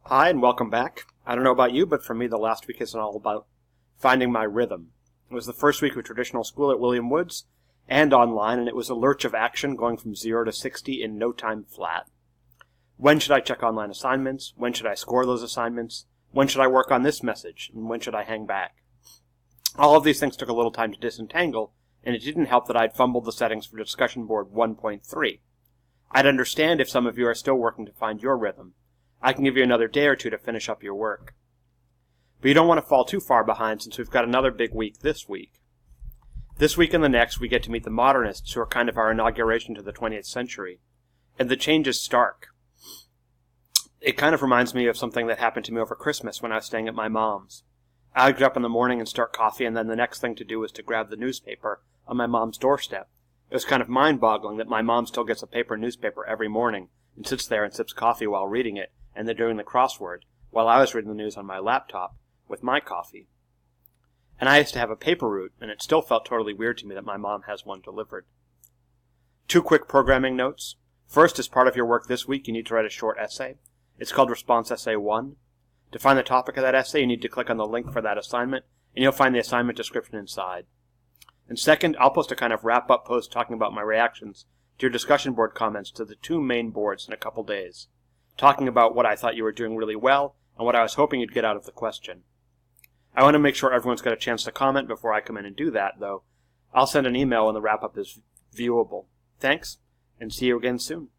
Hi, and welcome back. I don't know about you, but for me, the last week is all about finding my rhythm. It was the first week of traditional school at William Woods and online, and it was a lurch of action going from 0 to 60 in no time flat. When should I check online assignments? When should I score those assignments? When should I work on this message? And when should I hang back? All of these things took a little time to disentangle, and it didn't help that I'd fumbled the settings for discussion board 1.3. I'd understand if some of you are still working to find your rhythm. I can give you another day or two to finish up your work. But you don't want to fall too far behind since we've got another big week this week. This week and the next, we get to meet the modernists who are kind of our inauguration to the 20th century. And the change is stark. It kind of reminds me of something that happened to me over Christmas when I was staying at my mom's. I would get up in the morning and start coffee, and then the next thing to do was to grab the newspaper on my mom's doorstep. It was kind of mind-boggling that my mom still gets a paper newspaper every morning and sits there and sips coffee while reading it, and they're doing the crossword, while I was reading the news on my laptop with my coffee. And I used to have a paper route, and it still felt totally weird to me that my mom has one delivered. 2 quick programming notes. First, as part of your work this week, you need to write a short essay. It's called Response Essay 1. To find the topic of that essay, you need to click on the link for that assignment, and you'll find the assignment description inside. And second, I'll post a kind of wrap-up post talking about my reactions to your discussion board comments to the 2 main boards in a couple days, talking about what I thought you were doing really well and what I was hoping you'd get out of the question. I want to make sure everyone's got a chance to comment before I come in and do that, though. I'll send an email when the wrap-up is viewable. Thanks, and see you again soon.